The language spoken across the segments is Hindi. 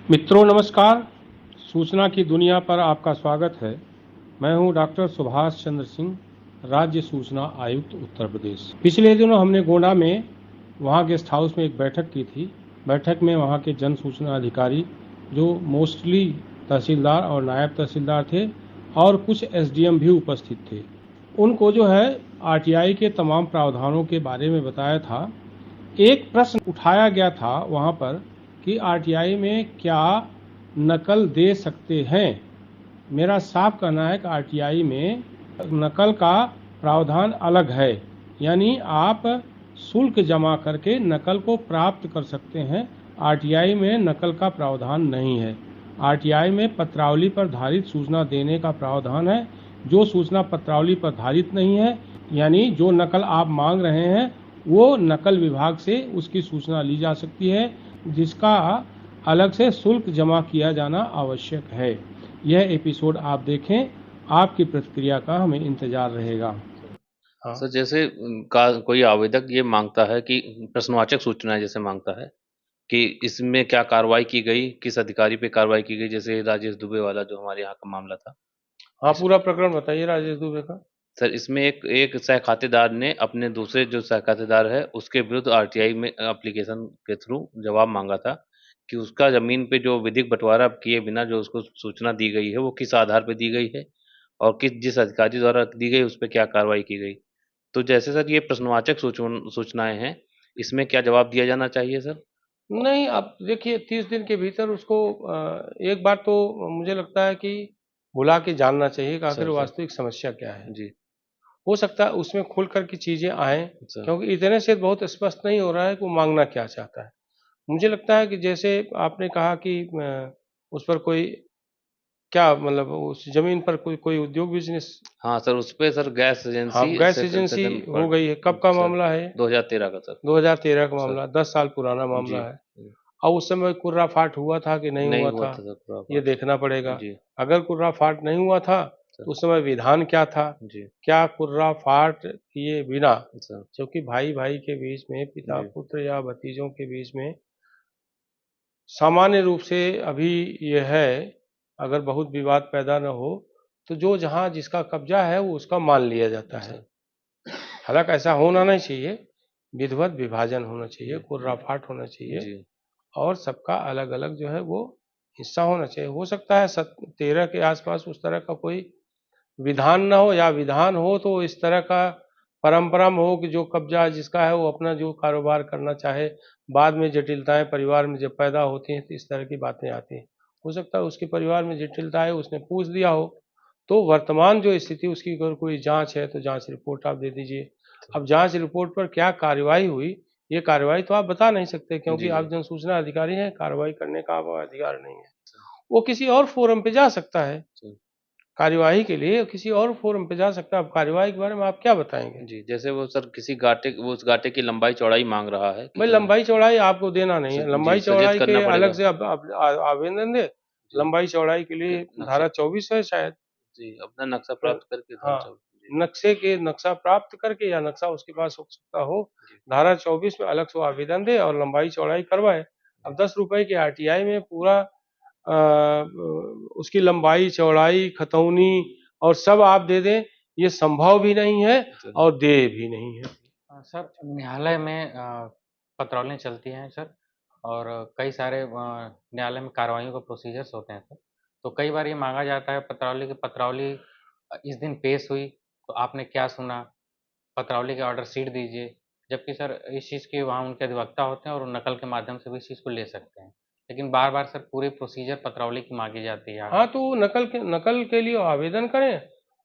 मित्रों नमस्कार। सूचना की दुनिया पर आपका स्वागत है। मैं हूं डॉक्टर सुभाष चंद्र सिंह, राज्य सूचना आयुक्त उत्तर प्रदेश। पिछले दिनों हमने गोंडा में वहां गेस्ट हाउस में एक बैठक की थी। बैठक में वहां के जन सूचना अधिकारी, जो मोस्टली तहसीलदार और नायब तहसीलदार थे, और कुछ एसडीएम भी उपस्थित थे। उनको जो है आरटीआई के तमाम प्रावधानों के बारे में बताया था। एक प्रश्न उठाया गया था वहां पर कि आरटीआई में क्या नकल दे सकते हैं। मेरा साफ कहना है कि आरटीआई में नकल का प्रावधान अलग है, यानी आप शुल्क जमा करके नकल को प्राप्त कर सकते हैं। आरटीआई में नकल का प्रावधान नहीं है। आरटीआई में पत्रावली पर धारित सूचना देने का प्रावधान है। जो सूचना पत्रावली पर धारित नहीं है, यानी जो नकल आप मांग रहे हैं, वो नकल विभाग से उसकी सूचना ली जा सकती है, जिसका अलग से शुल्क जमा किया जाना आवश्यक है। यह एपिसोड आप देखें, आपकी प्रतिक्रिया का हमें इंतजार रहेगा। हाँ। सर जैसे का कोई आवेदक ये मांगता है कि प्रश्नवाचक सूचना जैसे मांगता है कि इसमें क्या कार्रवाई की गई, किस अधिकारी पे कार्रवाई की गई, जैसे राजेश दुबे वाला जो हमारे यहाँ का मामला था। हाँ, इस पूरा प्रकरण बताइए राजेश दुबे का। सर इसमें एक एक सहखातेदार ने अपने दूसरे जो सहखातेदार है उसके विरुद्ध आरटीआई में एप्लीकेशन के थ्रू जवाब मांगा था कि उसका जमीन पे जो विधिक बंटवारा किए बिना जो उसको सूचना दी गई है वो किस आधार पे दी गई है और किस जिस अधिकारी द्वारा दी गई उस पर क्या कार्रवाई की गई। तो जैसे सर ये प्रश्नवाचक सूचनाएं हैं, इसमें क्या जवाब दिया जाना चाहिए सर? नहीं, आप देखिए 30 दिन के भीतर उसको एक बार तो मुझे लगता है कि बुला के जानना चाहिए कि आखिर सर सर वास्तविक समस्या क्या है। जी हो सकता है उसमें खुल कर की चीजें आए, सर क्योंकि इतने से बहुत स्पष्ट नहीं हो रहा है कि वो मांगना क्या चाहता है। मुझे लगता है कि जैसे आपने कहा कि उस पर कोई क्या मतलब उस जमीन पर कोई कोई उद्योग बिजनेस। हाँ सर, उस पे सर गैस हाँ, agency gas second agency second हो पार्ट गई है। कब का सर मामला है? 2013 का सर। 2013 का सर मामला, 10 साल पुराना जी मामला है। अब उस समय कुर्राफाट हुआ था कि नहीं नहीं हुआ हुआ था, था सर पूरा ये पाठ देखना पड़ेगा। जी अगर कुर्राफाट नहीं हुआ था सर तो उस समय विधान क्या था? जी क्या कुर्राफाट किए बिना, सर क्योंकि भाई भाई के बीच में, पिता जी पुत्र या भतीजों के बीच में सामान्य रूप से अभी यह है, अगर बहुत विवाद पैदा न हो तो जो जहाँ जिसका कब्जा है वो उसका मान लिया जाता है। सर हालांकि ऐसा होना नहीं चाहिए, विधिवत विभाजन होना चाहिए, जी कुर्राफाट होना चाहिए, जी और सबका अलग अलग जो है वो हिस्सा होना चाहिए। हो सकता है 13 के आसपास उस तरह का कोई विधान ना हो, या विधान हो तो इस तरह का परंपरा में हो कि जो कब्जा जिसका है वो अपना जो कारोबार करना चाहे। बाद में जटिलताएं परिवार में जब पैदा होती हैं तो इस तरह की बातें आती हैं। हो सकता है उसके परिवार में जटिलता है, उसने पूछ दिया हो। तो वर्तमान जो स्थिति, उसकी अगर कोई जांच है तो जांच रिपोर्ट आप दे दीजिए। अब जांच रिपोर्ट पर क्या कार्रवाई हुई, ये कार्रवाई तो आप बता नहीं सकते, क्योंकि जी जी आप जनसूचना अधिकारी हैं। कार्रवाई करने का आपका अधिकार नहीं है। वो किसी और फोरम पे जा सकता है, सर कार्यवाही के लिए किसी और फोरम पे जा सकता है। अब कार्यवाही के बारे में आप क्या बताएंगे? जी जैसे वो सर किसी गाटे वो उस गाटे की लंबाई चौड़ाई मांग रहा है कि भाई जो लंबाई चौड़ाई आपको देना नहीं है, जी लंबाई सजेस्ट चौड़ाई के करना अलग पड़ेगा। से अब आवेदन दे। जी लंबाई चौड़ाई के लिए नक्शा धारा 24 है शायद। जी अपना नक्शा तो प्राप्त करके धारा हाँ, 24 जी नक्शा प्राप्त करके, या नक्शा उसके पास हो सकता हो, जी धारा 24 में अलग से वो आवेदन दे और लंबाई चौड़ाई करवाए। अब 10 रुपए की आरटीआई में पूरा उसकी लंबाई चौड़ाई खतौनी और सब आप दे दें, ये संभव भी नहीं है सर और दे भी नहीं है। सर न्यायालय में पत्रौलें चलती हैं सर। और कई सारे न्यायालय में कार्रवाइयों का प्रोसीजर्स होते हैं सर। तो कई बार ये मांगा जाता है पत्रौली की पत्रौली इस दिन पेश हुई तो आपने क्या सुना, पत्रौली के ऑर्डर शीट दीजिए। जबकि सर इस चीज़ के वहाँ उनके अधिवक्ता होते हैं और वो नकल के माध्यम से भी इस चीज़ को ले सकते हैं। लेकिन बार बार सर पूरी प्रोसीजर पत्रौली की मांगी जाती है। हाँ, तो नकल के लिए आवेदन करें,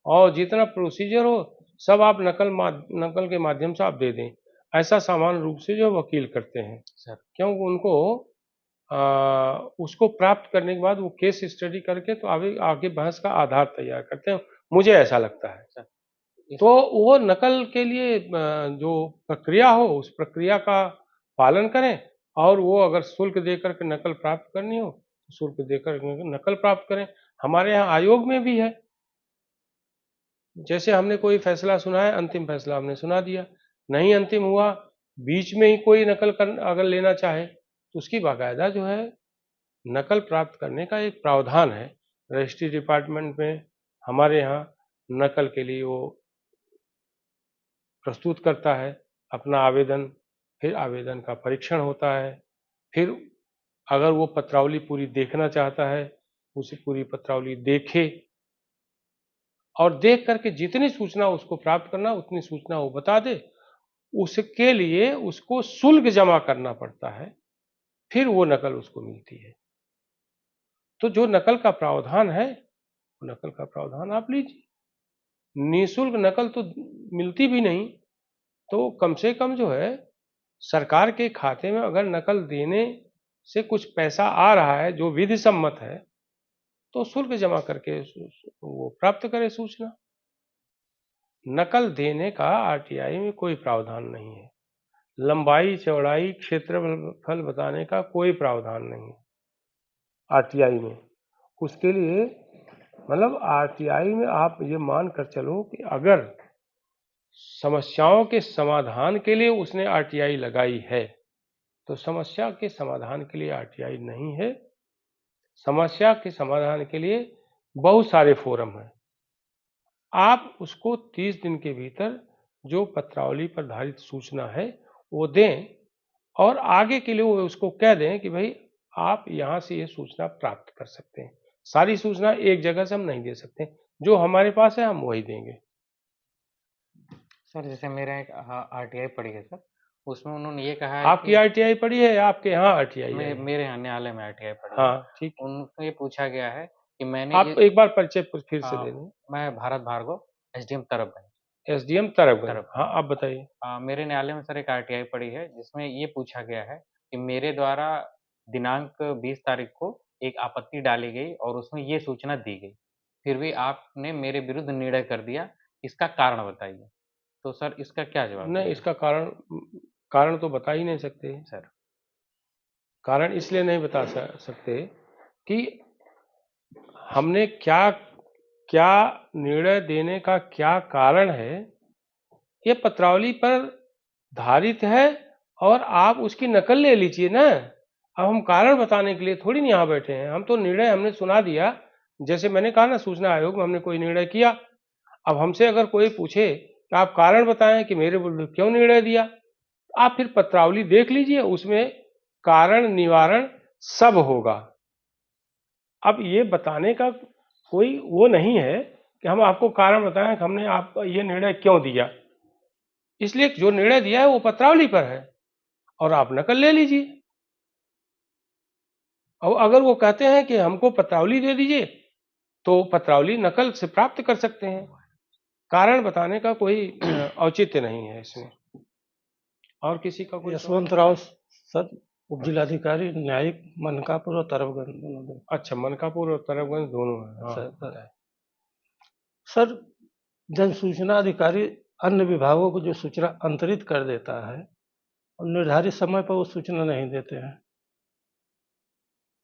और जितना प्रोसीजर हो सब आप नकल के माध्यम से आप दे दें। ऐसा सामान्य रूप से जो वकील करते हैं, सर क्योंकि उनको उसको प्राप्त करने के बाद वो केस स्टडी करके तो आगे आगे बहस का आधार तैयार करते हैं, मुझे ऐसा लगता है। सर इस तो वो नकल के लिए जो प्रक्रिया हो उस प्रक्रिया का पालन करें, और वो अगर शुल्क देकर के नकल प्राप्त करनी हो तो शुल्क देकर नकल प्राप्त करें। हमारे यहाँ आयोग में भी है, जैसे हमने कोई फैसला सुना है, अंतिम फैसला हमने सुना दिया, नहीं अंतिम हुआ, बीच में ही कोई नकल कर अगर लेना चाहे तो उसकी बाकायदा जो है नकल प्राप्त करने का एक प्रावधान है। रजिस्ट्री डिपार्टमेंट में हमारे यहाँ नकल के लिए वो प्रस्तुत करता है अपना आवेदन, फिर आवेदन का परीक्षण होता है, फिर अगर वो पत्रावली पूरी देखना चाहता है, उसे पूरी पत्रावली देखे और देख करके जितनी सूचना उसको प्राप्त करना उतनी सूचना वो बता दे। उसके लिए उसको शुल्क जमा करना पड़ता है, फिर वो नकल उसको मिलती है। तो जो नकल का प्रावधान है, वो नकल का प्रावधान आप लीजिए। निःशुल्क नकल तो मिलती भी नहीं, तो कम से कम जो है सरकार के खाते में अगर नकल देने से कुछ पैसा आ रहा है जो विधि सम्मत है, तो शुल्क जमा करके वो प्राप्त करे सूचना। नकल देने का आरटीआई में कोई प्रावधान नहीं है। लंबाई चौड़ाई क्षेत्रफल बताने का कोई प्रावधान नहीं है आरटीआई में। उसके लिए मतलब आरटीआई में आप ये मान कर चलो कि अगर समस्याओं के समाधान के लिए उसने आरटीआई लगाई है, तो समस्या के समाधान के लिए आरटीआई नहीं है। समस्या के समाधान के लिए बहुत सारे फोरम हैं। आप उसको 30 दिन के भीतर जो पत्रावली पर आधारित सूचना है वो दें और आगे के लिए वो उसको कह दें कि भाई आप यहाँ से ये सूचना प्राप्त कर सकते हैं। सारी सूचना एक जगह से हम नहीं दे सकते, जो हमारे पास है हम वही देंगे। सर जैसे मेरा एक आरटीआई पड़ी है सर, उसमें उन्होंने ये कहा है आपकी आरटीआई पड़ी है या आपके यहाँ आरटीआई है? मेरे यहाँ न्यायालय में आरटीआई पड़ी है। हाँ ठीक है। उनको ये पूछा गया है कि मैंने आप एक बार परिचय फिर से दे दें। मैं भारत भार्गव, एसडीएम तरबगंज। एसडीएम तरबगंज। हाँ आप बताइए। मेरे न्यायालय में सर एक आरटीआई पड़ी है जिसमें ये पूछा गया है कि मेरे द्वारा दिनांक 20 तारीख को एक आपत्ति डाली गई और उसमें ये सूचना दी गई, फिर भी आपने मेरे विरुद्ध निर्णय कर दिया, इसका कारण बताइए। तो सर इसका क्या जवाब नहीं, देंगे? इसका कारण तो बता ही नहीं सकते सर कारण इसलिए नहीं बता सकते कि हमने क्या क्या निर्णय देने का क्या कारण है, ये पत्रावली पर धारित है और आप उसकी नकल ले लीजिए ना। अब हम कारण बताने के लिए थोड़ी नहीं यहाँ बैठे हैं, हम तो निर्णय हमने सुना दिया। जैसे मैंने कहा ना, सूचना आयोग में हमने कोई निर्णय किया, अब हमसे अगर कोई पूछे कि आप कारण बताएं कि मेरे विरुद्ध क्यों निर्णय दिया, आप फिर पत्रावली देख लीजिए, उसमें कारण निवारण सब होगा। अब ये बताने का कोई वो नहीं है कि हम आपको कारण बताएं कि हमने आपका ये निर्णय क्यों दिया। इसलिए जो निर्णय दिया है वो पत्रावली पर है और आप नकल ले लीजिए। और अगर वो कहते हैं कि हमको पत्रावली दे दीजिए, तो पत्रावली नकल से प्राप्त कर सकते हैं। कारण बताने का कोई औचित्य नहीं है इसमें। और किसी का कोई? यशवंत राव सर, उप जिलाधिकारी न्यायिक, मनकापुर और तरबगंज दोनों। अच्छा, मनकापुर और तरबगंज दोनों है। हाँ, सर जन सूचना अधिकारी अन्य विभागों को जो सूचना अंतरित कर देता है और निर्धारित समय पर वो सूचना नहीं देते हैं,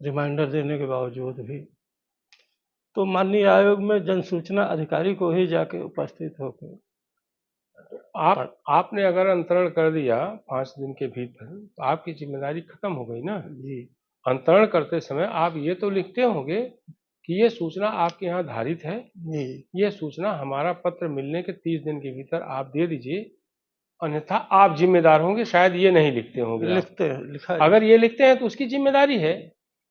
रिमाइंडर देने के बावजूद भी, तो माननीय आयोग में जन सूचना अधिकारी को ही जाके उपस्थित होकर आपने अगर अंतरण कर दिया 5 दिन के भीतर, तो आपकी जिम्मेदारी खत्म हो गई ना जी। अंतरण करते समय आप ये तो लिखते होंगे कि ये सूचना आपके यहाँ धारित है, ये सूचना हमारा पत्र मिलने के 30 दिन के भीतर आप दे दीजिए, अन्यथा आप जिम्मेदार होंगे। शायद ये नहीं लिखते होंगे। लिखते हैं, लिखा है। अगर ये लिखते हैं तो उसकी जिम्मेदारी है।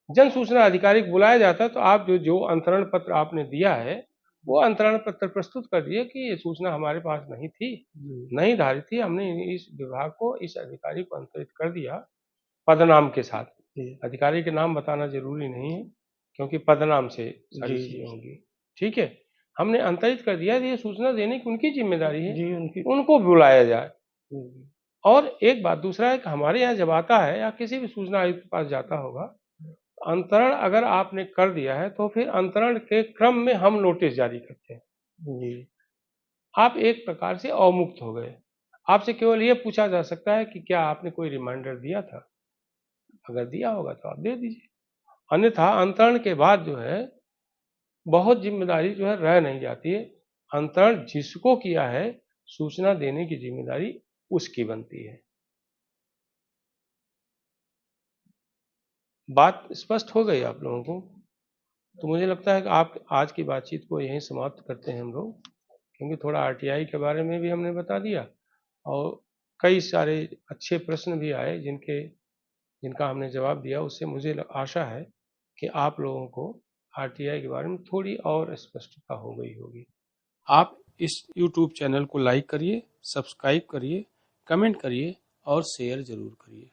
जन सूचना अधिकारी को बुलाया जाता है, तो आप जो अंतरण पत्र आपने दिया है वो अंतरण पत्र प्रस्तुत कर दिए कि ये सूचना हमारे पास नहीं थी, नहीं धारित थी, हमने इस विभाग को, इस अधिकारी को अंतरित कर दिया पदनाम के साथ। अधिकारी के नाम बताना जरूरी नहीं है, क्योंकि पदनाम से सारी चीजें होंगी। ठीक है, हमने अंतरित कर दिया, ये सूचना देने की उनकी जिम्मेदारी है जी, उनको बुलाया जाए। और एक बात दूसरा है कि हमारे यहाँ जब आता है या किसी भी सूचना आयुक्त के पास जाता होगा, अंतरण अगर आपने कर दिया है तो फिर अंतरण के क्रम में हम नोटिस जारी करते हैं जी। आप एक प्रकार से अवमुक्त हो गए। आपसे केवल ये पूछा जा सकता है कि क्या आपने कोई रिमाइंडर दिया था, अगर दिया होगा तो आप दे दीजिए, अन्यथा अंतरण के बाद जो है बहुत जिम्मेदारी जो है रह नहीं जाती है। अंतरण जिसको किया है सूचना देने की जिम्मेदारी उसकी बनती है। बात स्पष्ट हो गई आप लोगों को? तो मुझे लगता है कि आप आज की बातचीत को यहीं समाप्त करते हैं हम लोग, क्योंकि थोड़ा आरटीआई के बारे में भी हमने बता दिया और कई सारे अच्छे प्रश्न भी आए जिनका हमने जवाब दिया। उससे मुझे आशा है कि आप लोगों को आरटीआई के बारे में थोड़ी और स्पष्टता हो गई होगी। आप इस YouTube चैनल को लाइक करिए, सब्सक्राइब करिए, कमेंट करिए और शेयर जरूर करिए।